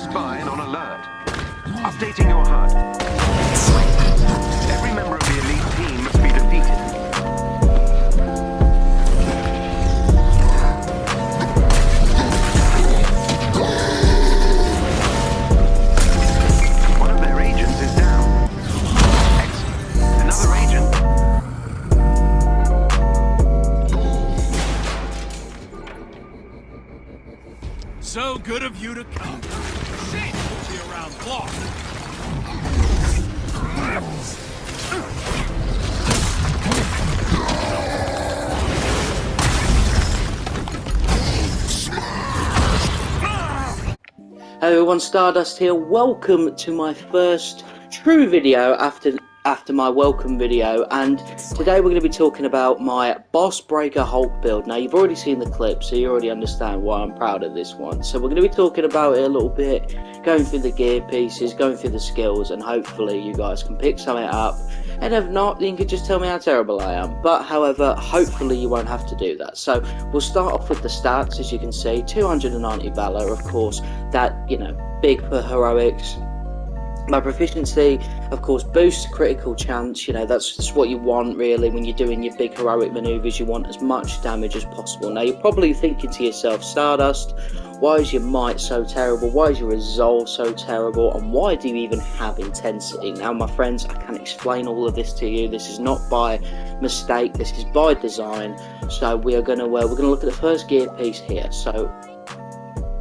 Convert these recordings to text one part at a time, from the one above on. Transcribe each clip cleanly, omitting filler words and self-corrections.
spine on alert. Updating your HUD. Every member of the elite team must be defeated. One of their agents is down. Excellent. Another agent. So good of you to come. Shit! Puts you around clock. Hello everyone, Stardust here. Welcome to my first true video after my welcome video, and today we're going to be talking about my Boss Breaker Hulk build. Now, you've already seen the clip, so you already understand why I'm proud of this one. So we're going to be talking about it a little bit, going through the gear pieces, going through the skills, and hopefully you guys can pick something up. And if not, then you can just tell me how terrible I am. But however, hopefully you won't have to do that. So we'll start off with the stats. As you can see, 290 Valor, of course, that, you know, big for heroics. My proficiency, of course, boosts critical chance. You know, that's just what you want, really, when you're doing your big heroic maneuvers. You want as much damage as possible. Now, you're probably thinking to yourself, Stardust, why is your might so terrible? Why is your resolve so terrible? And why do you even have intensity? Now, my friends, I can explain all of this to you. This is not by mistake. This is by design. So we're gonna look at the first gear piece here. So,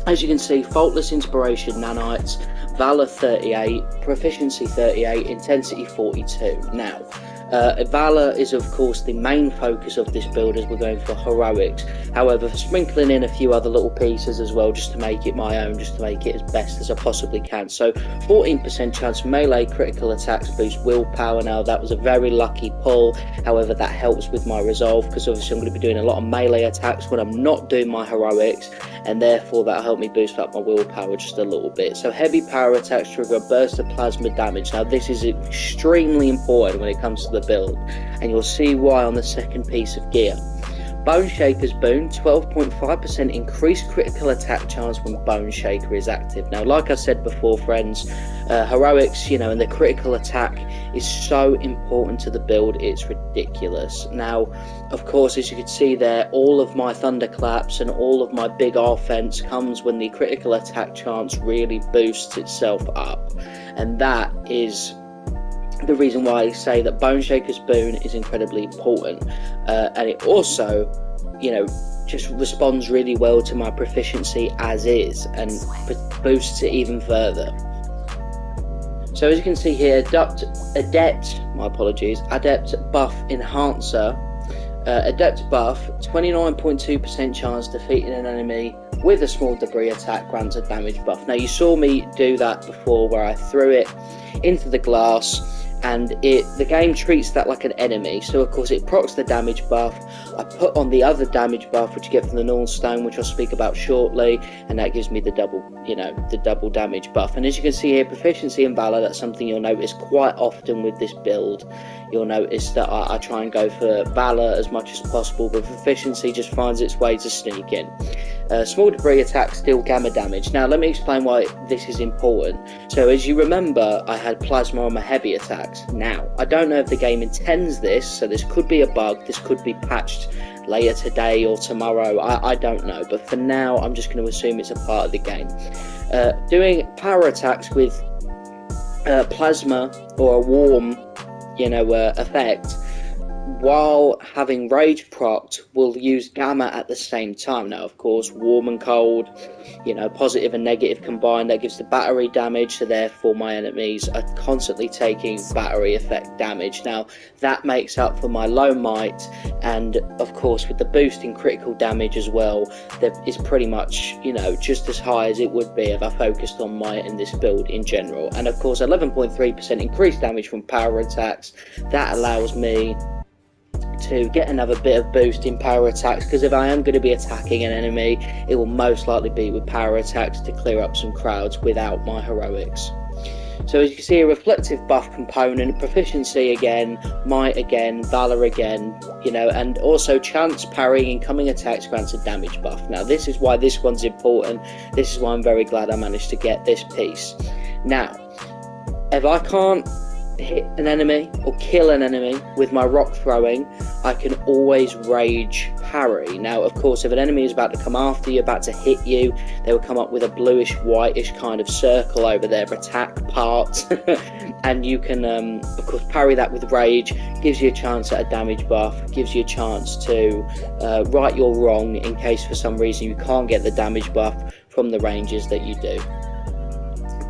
as you can see, faultless inspiration, nanites, Valor 38, proficiency 38, intensity 42. Now, Valor is of course the main focus of this build as we're going for heroics. However, sprinkling in a few other little pieces as well, just to make it my own, just to make it as best as I possibly can. So 14% chance melee critical attacks boost willpower. Now, that was a very lucky pull. However, that helps with my resolve, because obviously I'm going to be doing a lot of melee attacks when I'm not doing my heroics, and therefore that'll help me boost up my willpower just a little bit. So heavy power attacks trigger a burst of plasma damage. Now, this is extremely important when it comes to the build, and you'll see why on the second piece of gear. Bone Shaker's Boon, 12.5% increased critical attack chance when Bone Shaker is active. Now, like I said before, friends, heroics, you know, and the critical attack is so important to the build, it's ridiculous. Now, of course, as you can see there, all of my thunderclaps and all of my big offense comes when the critical attack chance really boosts itself up, and that is the reason why I say that Bone Shaker's Boon is incredibly important, and it also, you know, just responds really well to my proficiency as is, and boosts it even further. So as you can see here, Adept Buff Enhancer, Adept Buff, 29.2% chance defeating an enemy with a small debris attack grants a damage buff. Now, you saw me do that before, where I threw it into the glass, and the game treats that like an enemy. So of course it procs the damage buff. I put on the other damage buff, which you get from the Null Stone, which I'll speak about shortly, and that gives me the double, you know, the double damage buff. And as you can see here, proficiency and Valor, that's something you'll notice quite often with this build. You'll notice that I try and go for Valor as much as possible, but proficiency just finds its way to sneak in. Small debris attacks deal gamma damage. Now, let me explain why this is important. So, as you remember, I had plasma on my heavy attacks. Now, I don't know if the game intends this, so this could be a bug, this could be patched later today or tomorrow, I don't know, but for now, I'm just going to assume it's a part of the game. Doing power attacks with plasma or a warm, you know, effect, while having rage procced, will use gamma at the same time. Now, of course, warm and cold, you know, positive and negative combined, that gives the battery damage, so therefore my enemies are constantly taking battery effect damage. Now, that makes up for my low might, and of course with the boost in critical damage as well, that is pretty much, you know, just as high as it would be if I focused on might in this build in general. And of course 11.3% increased damage from power attacks, that allows me to get another bit of boost in power attacks, because if I am going to be attacking an enemy, it will most likely be with power attacks to clear up some crowds without my heroics. So as you can see, a reflective buff component, proficiency again, might again, valor again, you know, and also chance, parry, incoming attacks grants a damage buff. Now this is why this one's important. This is why I'm very glad I managed to get this piece. Now, if I can't hit an enemy or kill an enemy with my rock throwing, I can always rage parry. Now of course, if an enemy is about to come after you, about to hit you, they will come up with a bluish whitish kind of circle over their attack part and you can of course parry that with rage. Gives you a chance at a damage buff, gives you a chance to right your wrong in case for some reason you can't get the damage buff from the ranges that you do.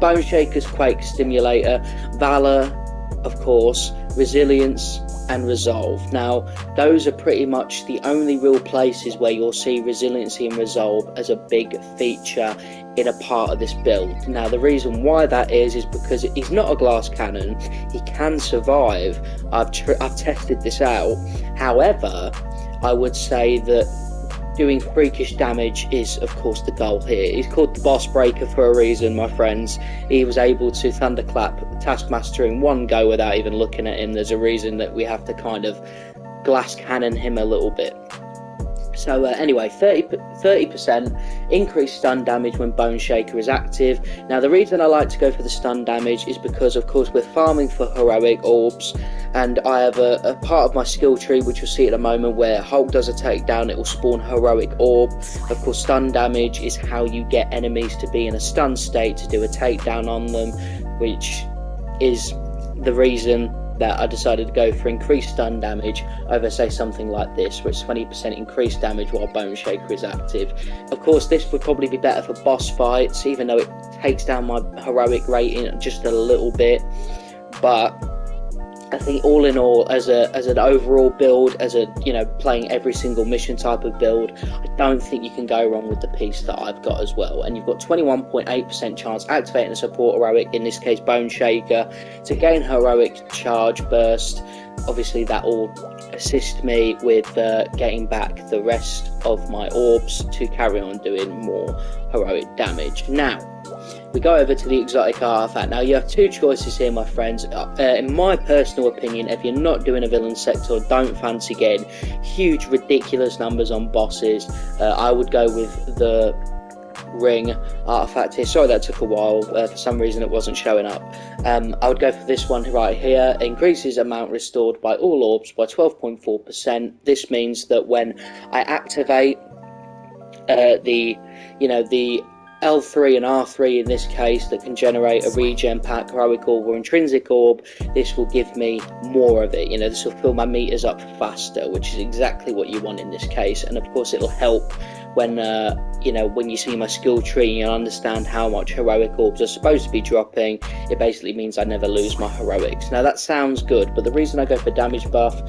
Bone Shaker's Quake Stimulator, Valor, of course, Resilience and Resolve. Now those are pretty much the only real places where you'll see resiliency and resolve as a big feature in a part of this build. Now the reason why that is because he's not a glass cannon, he can survive. I've tested this out. However, I would say that doing freakish damage is of course the goal here. He's called the boss breaker for a reason, my friends. He was able to thunderclap Taskmaster in one go without even looking at him. There's a reason that we have to kind of glass cannon him a little bit. So anyway, 30% increased stun damage when Bone Shaker is active. Now the reason I like to go for the stun damage is because of course we're farming for heroic orbs, and I have a part of my skill tree which you'll see in a moment where Hulk does a takedown, it will spawn heroic orb. Of course stun damage is how you get enemies to be in a stun state to do a takedown on them, which is the reason that I decided to go for increased stun damage over, say, something like this, where it's 20% increased damage while Bone Shaker is active. Of course, this would probably be better for boss fights, even though it takes down my heroic rating just a little bit. But I think all in all, as an overall build, as a, you know, playing every single mission type of build, I don't think you can go wrong with the piece that I've got as well. And you've got 21.8% chance activating a support heroic, in this case Bone Shaker, to gain heroic charge burst. Obviously that will assist me with getting back the rest of my orbs to carry on doing more heroic damage. Now we go over to the exotic artifact. Now you have two choices here, my friends. In my personal opinion, if you're not doing a villain sector, don't fancy getting huge ridiculous numbers on bosses, I would go with the ring artifact here. Sorry that took a while, for some reason it wasn't showing up. I would go for this one right here. It increases amount restored by all orbs by 12.4%. This means that when I activate the L3 and R3 in this case, that can generate a regen pack, heroic orb or intrinsic orb, this will give me more of it. You know, this will fill my meters up faster, which is exactly what you want in this case. And of course it'll help when when you see my skill tree, you'll understand how much heroic orbs are supposed to be dropping. It basically means I never lose my heroics. Now that sounds good, but the reason I go for damage buff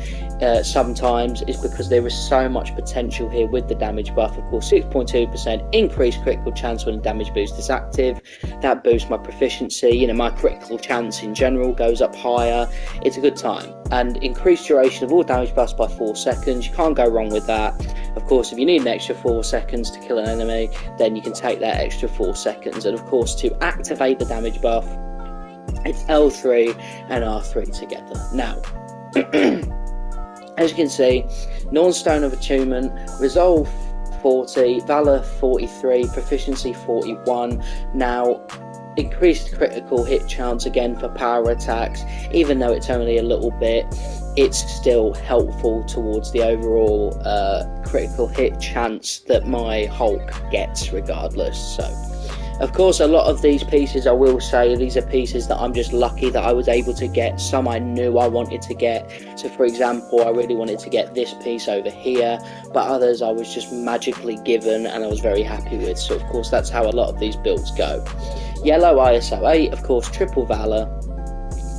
sometimes is because there is so much potential here with the damage buff. Of course, 6.2% increased critical chance when a damage boost is active. That boosts my proficiency. You know, my critical chance in general goes up higher. It's a good time. And increased duration of all damage buffs by 4 seconds. You can't go wrong with that. Of course, if you need an extra 4 seconds to kill an enemy, then you can take that extra 4 seconds. And of course, to activate the damage buff, it's L3 and R3 together. Now, as you can see, Nornstone of Attunement, Resolve 40, Valor 43, Proficiency 41. Now, increased critical hit chance again for power attacks. Even though it's only a little bit, it's still helpful towards the overall critical hit chance that my Hulk gets regardless. So of course, a lot of these pieces, I will say, these are pieces that I'm just lucky that I was able to get. Some I knew I wanted to get. So for example, I really wanted to get this piece over here, but others I was just magically given and I was very happy with. So of course, that's how a lot of these builds go. Yellow ISO 8, of course, triple Valor.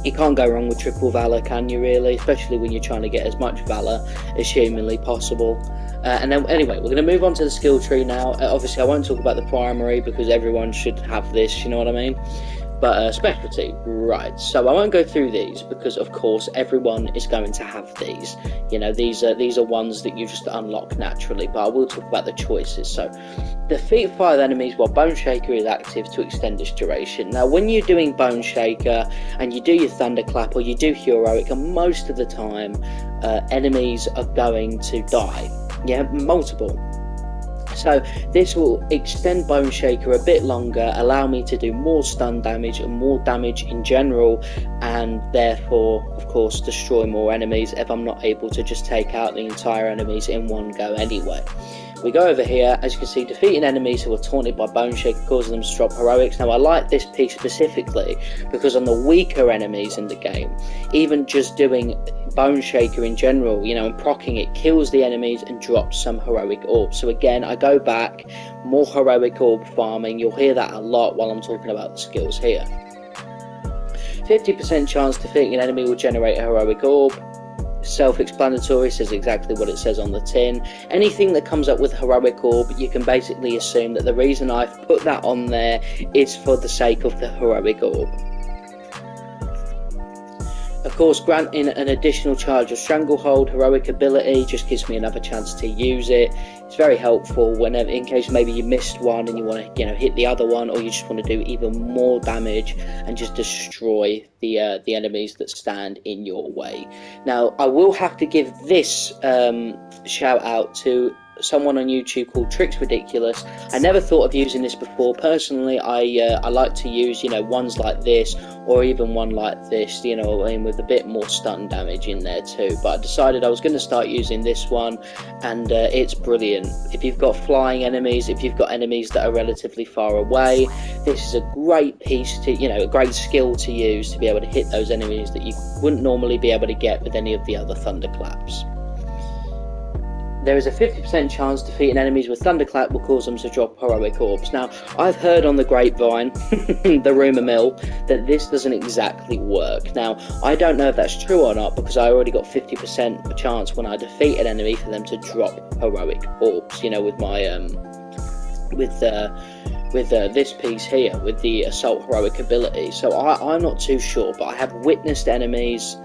You can't go wrong with triple Valor, can you really? Especially when you're trying to get as much Valor as humanly possible. And then anyway, we're going to move on to the skill tree now. Obviously I won't talk about the primary because everyone should have this, you know what I mean? But specialty, right, so I won't go through these because of course everyone is going to have these. You know, these are ones that you just unlock naturally, but I will talk about the choices. So defeat 5 enemies while Bone Shaker is active to extend its duration. Now, when you're doing Bone Shaker and you do your Thunderclap or you do Heroic, and most of the time enemies are going to die. Yeah, multiple. So this will extend Bone Shaker a bit longer, allow me to do more stun damage and more damage in general, and therefore, of course, destroy more enemies if I'm not able to just take out the entire enemies in one go anyway. We go over here, as you can see, defeating enemies who are taunted by Bone Shaker, causing them to drop heroics. Now, I like this piece specifically because on the weaker enemies in the game, even just doing Bone Shaker in general, you know, and proccing it, kills the enemies and drops some heroic orbs. So again, I go back, more heroic orb farming. You'll hear that a lot while I'm talking about the skills here. 50% chance defeating an enemy will generate a heroic orb. Self-explanatory, says exactly what it says on the tin. Anything that comes up with heroic orb, you can basically assume that the reason I've put that on there is for the sake of the heroic orb. Of course, granting an additional charge of Stranglehold heroic ability just gives me another chance to use it. It's very helpful whenever, in case maybe you missed one and you want to, hit the other one, or you just want to do even more damage and just destroy the enemies that stand in your way. Now, I will have to give this shout out to someone on YouTube called Tricks Ridiculous. I never thought of using this before. Personally, I like to use ones like this, or even one like this, with a bit more stun damage in there too. But I decided I was going to start using this one, and it's brilliant. If you've got flying enemies, if you've got enemies that are relatively far away, this is a great piece to, a great skill to use to be able to hit those enemies that you wouldn't normally be able to get with any of the other Thunderclaps. There is a 50% chance defeating enemies with Thunderclap will cause them to drop heroic orbs. Now, I've heard on the grapevine, the rumour mill, that this doesn't exactly work. Now, I don't know if that's true or not, because I already got 50% chance when I defeat an enemy for them to drop heroic orbs, with my, this piece here, with the Assault heroic ability. So I'm not too sure, but I have witnessed enemies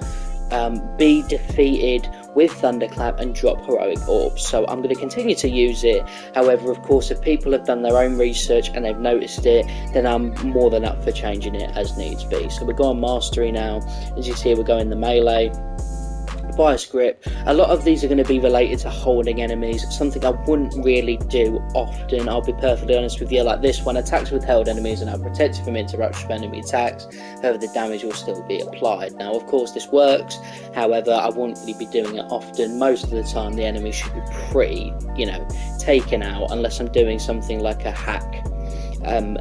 be defeated with Thunderclap and drop heroic orbs, so I'm going to continue to use it. However, of course, if people have done their own research and they've noticed it, then I'm more than up for changing it as needs be. So we go on Mastery now. As you see, we're going the melee. Bias grip. A lot of these are going to be related to holding enemies, something I wouldn't really do often, I'll be perfectly honest with you. Like this one, attacks with held enemies and are protected from interruption of enemy attacks, however the damage will still be applied. Now, of course, this works, however I wouldn't really be doing it often. Most of the time the enemy should be pretty, taken out, unless I'm doing something like a hack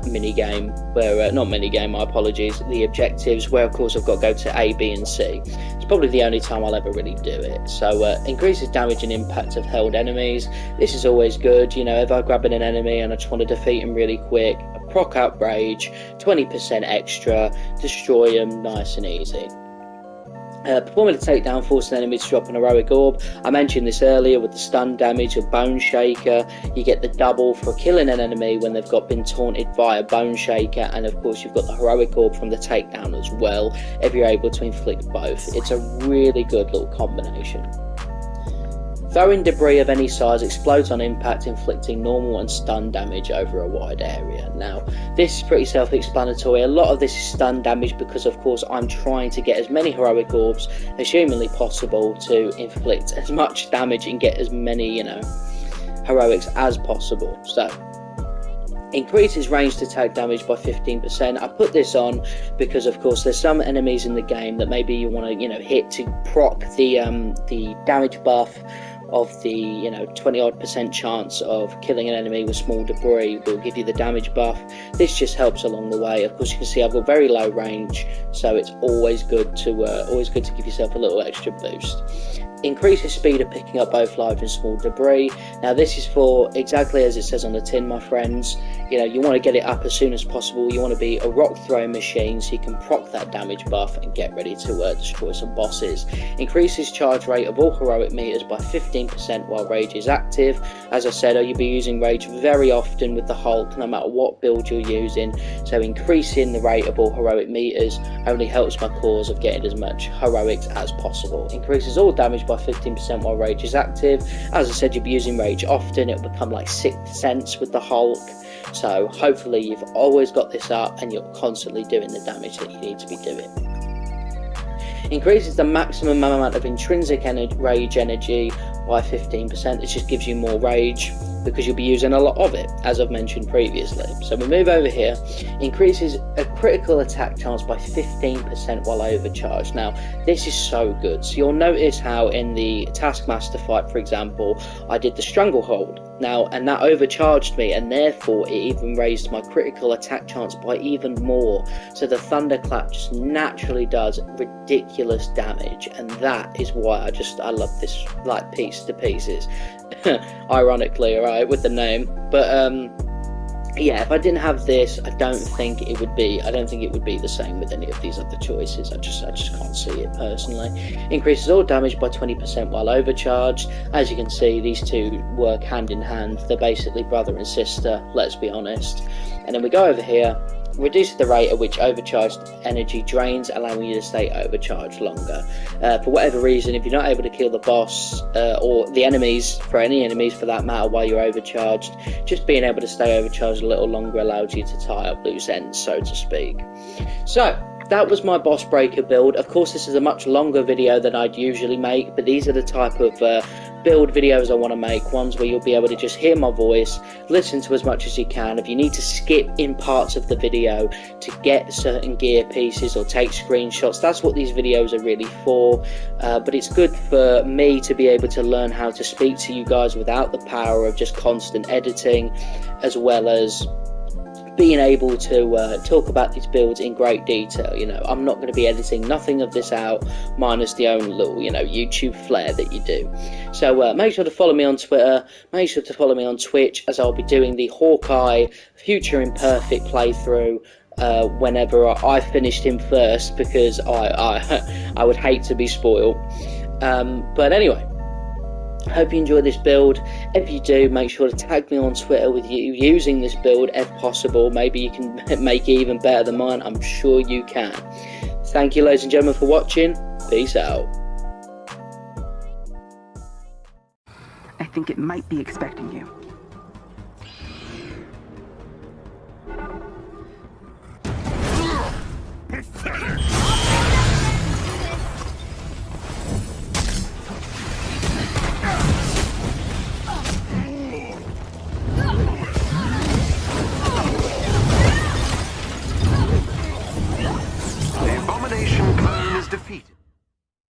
mini game, where not mini game, my apologies, the objectives, where of course I've got to go to A, B and C. It's probably the only time I'll ever really do it. So increases damage and impact of held enemies. This is always good, if I'm grabbing an enemy and I just want to defeat him really quick, proc up rage, 20% extra, destroy him nice and easy. Performing a takedown, forcing an enemy to drop an heroic orb. I mentioned this earlier with the stun damage of Bone Shaker. You get the double for killing an enemy when they've been taunted via Bone Shaker, and of course you've got the heroic orb from the takedown as well, if you're able to inflict both. It's a really good little combination. Throwing debris of any size explodes on impact, inflicting normal and stun damage over a wide area. Now, this is pretty self-explanatory. A lot of this is stun damage because, of course, I'm trying to get as many heroic orbs as humanly possible to inflict as much damage and get as many, heroics as possible. So, increases ranged attack damage by 15%. I put this on because, of course, there's some enemies in the game that maybe you want to, hit to proc the damage buff of the 20% chance of killing an enemy with small debris will give you the damage buff. This just helps along the way. Of course, you can see I've got very low range, so it's always good to give yourself a little extra boost. Increases speed of picking up both large and small debris. Now this is for exactly as it says on the tin, my friends. You want to get it up as soon as possible. You want to be a rock throwing machine so you can proc that damage buff and get ready to destroy some bosses. Increases charge rate of all heroic meters by 15% while rage is active. As I said, you'll be using rage very often with the Hulk, no matter what build you're using. So increasing the rate of all heroic meters only helps my cause of getting as much heroics as possible. Increases all damage by by 15% while rage is active. As I said, you'll be using rage often. It'll become like sixth sense with the Hulk. So hopefully you've always got this up and you're constantly doing the damage that you need to be doing. Increases the maximum amount of intrinsic rage energy by 15%. This just gives you more rage because you'll be using a lot of it, as I've mentioned previously. So we move over here. Increases a critical attack chance by 15% while overcharged. Now, this is so good. So you'll notice how in the Taskmaster fight, for example, I did the Stranglehold. Now, and that overcharged me, and therefore it even raised my critical attack chance by even more. So the Thunderclap just naturally does ridiculous damage, and that is why I love this like piece to pieces. Ironically, alright, with the name. But yeah, if I didn't have this, I don't think it would be the same with any of these other choices. I just can't see it personally. Increases all damage by 20% while overcharged. As you can see, these two work hand in hand. They're basically brother and sister, let's be honest. And then we go over here. Reduces the rate at which overcharged energy drains, allowing you to stay overcharged longer. For whatever reason, if you're not able to kill the boss or the enemies, for any enemies for that matter, while you're overcharged, just being able to stay overcharged a little longer allows you to tie up loose ends, so to speak. So that was my boss breaker build. Of course, this is a much longer video than I'd usually make, but these are the type of build videos I want to make, ones where you'll be able to just hear my voice, listen to as much as you can. If you need to skip in parts of the video to get certain gear pieces or take screenshots, that's what these videos are really for. But it's good for me to be able to learn how to speak to you guys without the power of just constant editing, as well as being able to talk about these builds in great detail. You know, I'm not going to be editing nothing of this out, minus the own little, you know, YouTube flair that you do. So make sure to follow me on Twitter, make sure to follow me on Twitch, as I'll be doing the Hawkeye Future Imperfect playthrough whenever I finished him first, because I would hate to be spoiled. But anyway, hope you enjoy this build. If you do, make sure to tag me on Twitter with you using this build if possible. Maybe you can make it even better than mine. I'm sure you can. Thank you, ladies and gentlemen, for watching. Peace out. I think it might be expecting you.